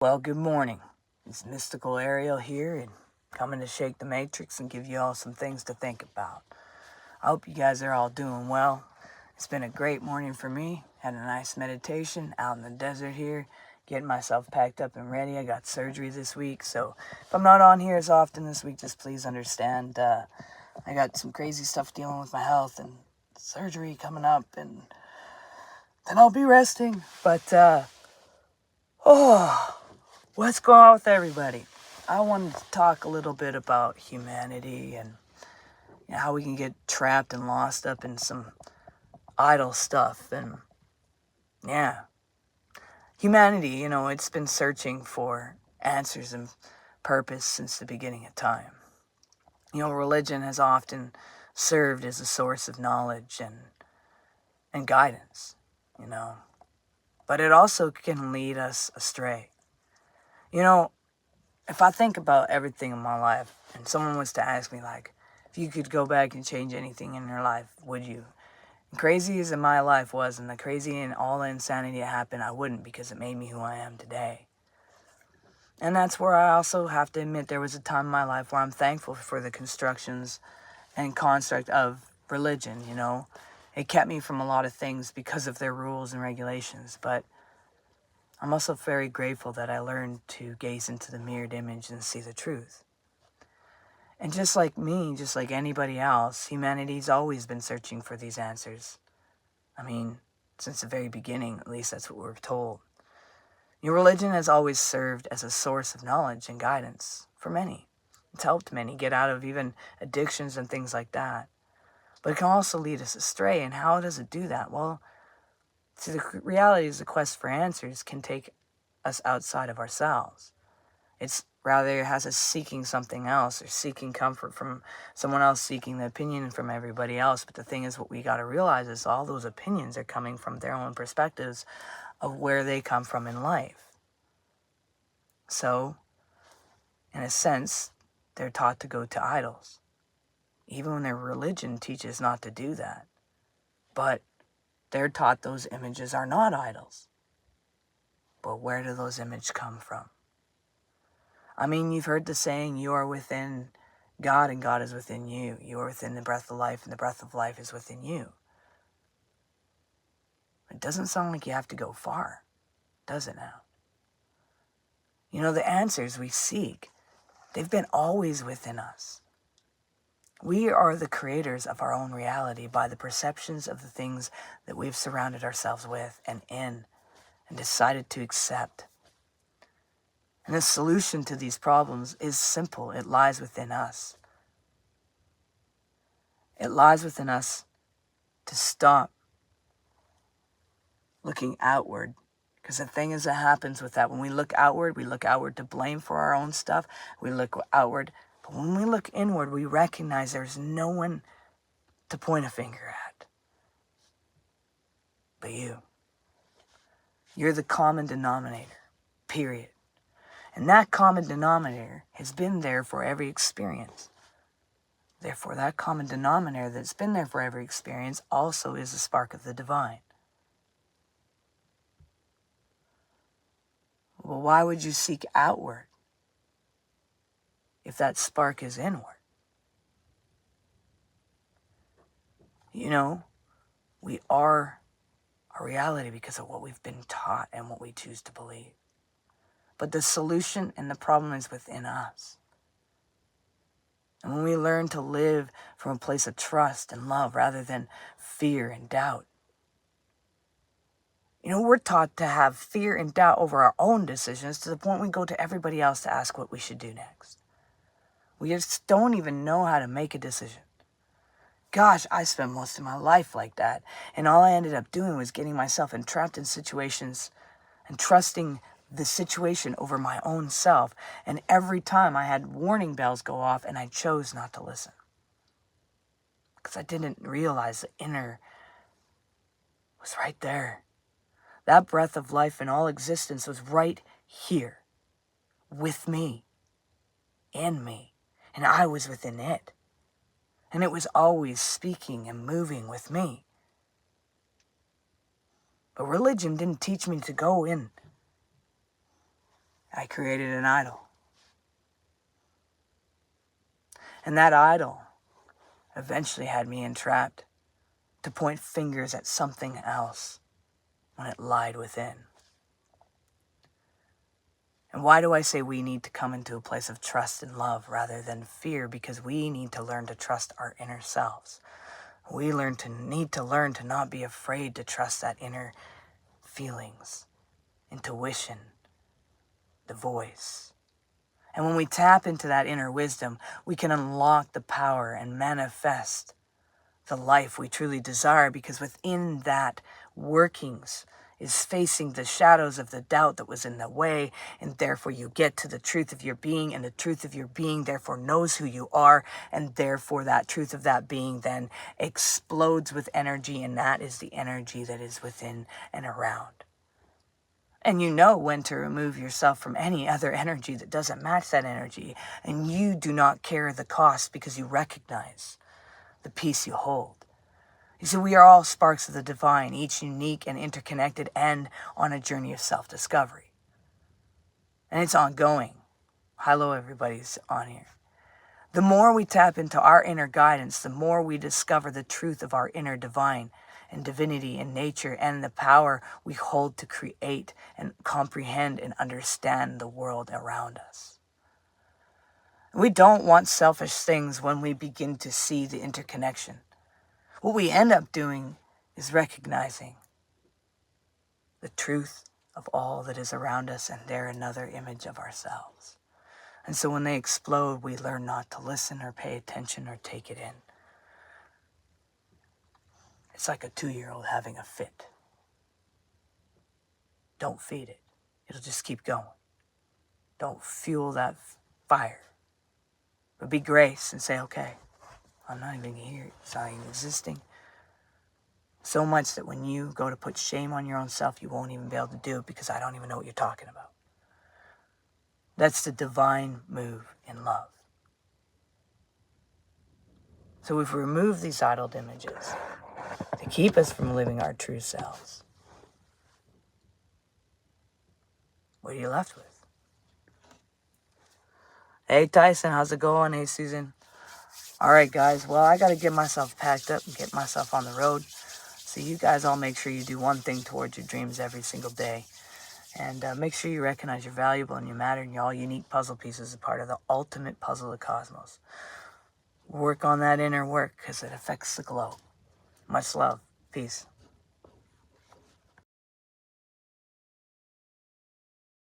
Well, good morning. It's Mystical Ariel here and coming to shake the matrix and give you all some things to think about. I hope you guys are all doing well. It's been a great morning for me. Had a nice meditation out in the desert here, getting myself packed up and ready. I got surgery this week, so if I'm not on here as often this week, just please understand. I got some crazy stuff dealing with my health and surgery coming up, and then I'll be resting. But, what's going on with everybody? I wanted to talk a little bit about humanity and how we can get trapped and lost up in some idle stuff. And yeah, humanity, it's been searching for answers and purpose since the beginning of time. Religion has often served as a source of knowledge and guidance, but it also can lead us astray. If I think about everything in my life and someone was to ask me, like, if you could go back and change anything in your life, would you? And crazy as my life was, and the crazy and all the insanity that happened, I wouldn't, because it made me who I am today. And that's where I also have to admit there was a time in my life where I'm thankful for the constructions and construct of religion, It kept me from a lot of things because of their rules and regulations, but I'm also very grateful that I learned to gaze into the mirrored image and see the truth. And just like me, just like anybody else, humanity's always been searching for these answers. I mean, since the very beginning, at least that's what we're told. Religion has always served as a source of knowledge and guidance for many. It's helped many get out of even addictions and things like that. But it can also lead us astray, and how does it do that? Well, see, the reality is the quest for answers can take us outside of ourselves. It's rather it has us seeking something else, or seeking comfort from someone else, seeking the opinion from everybody else. But the thing is, what we got to realize is all those opinions are coming from their own perspectives of where they come from in life. So, in a sense, they're taught to go to idols, even when their religion teaches not to do that. But they're taught those images are not idols. But where do those images come from? I mean, you've heard the saying, you are within God and God is within you. You are within the breath of life and the breath of life is within you. It doesn't sound like you have to go far, does it now? The answers we seek, they've been always within us. We are the creators of our own reality by the perceptions of the things that we've surrounded ourselves with and in and decided to accept. And the solution to these problems is simple. It lies within us. It lies within us to stop looking outward. Because the thing is that happens with that. When we look outward to blame for our own stuff. We look outward. But when we look inward, we recognize there's no one to point a finger at but you. You're the common denominator, period. And that common denominator has been there for every experience. Therefore, that common denominator that's been there for every experience also is the spark of the divine. Well, why would you seek outward if that spark is inward? We are our reality because of what we've been taught and what we choose to believe. But the solution and the problem is within us. And when we learn to live from a place of trust and love rather than fear and doubt, we're taught to have fear and doubt over our own decisions to the point we go to everybody else to ask what we should do next. We just don't even know how to make a decision. Gosh, I spent most of my life like that. And all I ended up doing was getting myself entrapped in situations and trusting the situation over my own self. And every time I had warning bells go off and I chose not to listen. Because I didn't realize the inner was right there. That breath of life in all existence was right here. With me. In me. And I was within it. And it was always speaking and moving with me. But religion didn't teach me to go in I created an idol. And that idol eventually had me entrapped to point fingers at something else when it lied within. And why do I say we need to come into a place of trust and love rather than fear? Because we need to learn to trust our inner selves. We need to learn to not be afraid to trust that inner feelings, intuition, the voice. And when we tap into that inner wisdom, we can unlock the power and manifest the life we truly desire, because within that workings is facing the shadows of the doubt that was in the way, and therefore you get to the truth of your being, and the truth of your being therefore knows who you are, and therefore that truth of that being then explodes with energy, and that is the energy that is within and around. And you know when to remove yourself from any other energy that doesn't match that energy, and you do not care the cost because you recognize the peace you hold. You see, we are all sparks of the divine, each unique and interconnected, and on a journey of self-discovery. And it's ongoing. Hello, everybody's on here. The more we tap into our inner guidance, the more we discover the truth of our inner divine and divinity and nature and the power we hold to create and comprehend and understand the world around us. We don't want selfish things when we begin to see the interconnection. What we end up doing is recognizing the truth of all that is around us, and they're another image of ourselves. And so when they explode, we learn not to listen or pay attention or take it in. It's like a 2-year-old having a fit. Don't feed it. It'll just keep going. Don't fuel that fire. But be grace and say, okay, I'm not even here. It's not even existing. So much that when you go to put shame on your own self, you won't even be able to do it because I don't even know what you're talking about. That's the divine move in love. So we've removed these idle images to keep us from living our true selves. What are you left with? Hey, Tyson, how's it going? Hey, Susan. All right, guys. Well, I got to get myself packed up and get myself on the road. So you guys all make sure you do one thing towards your dreams every single day. And make sure you recognize you're valuable and you matter, and you're all unique puzzle pieces, a part of the ultimate puzzle of the cosmos. Work on that inner work because it affects the globe. Much love. Peace.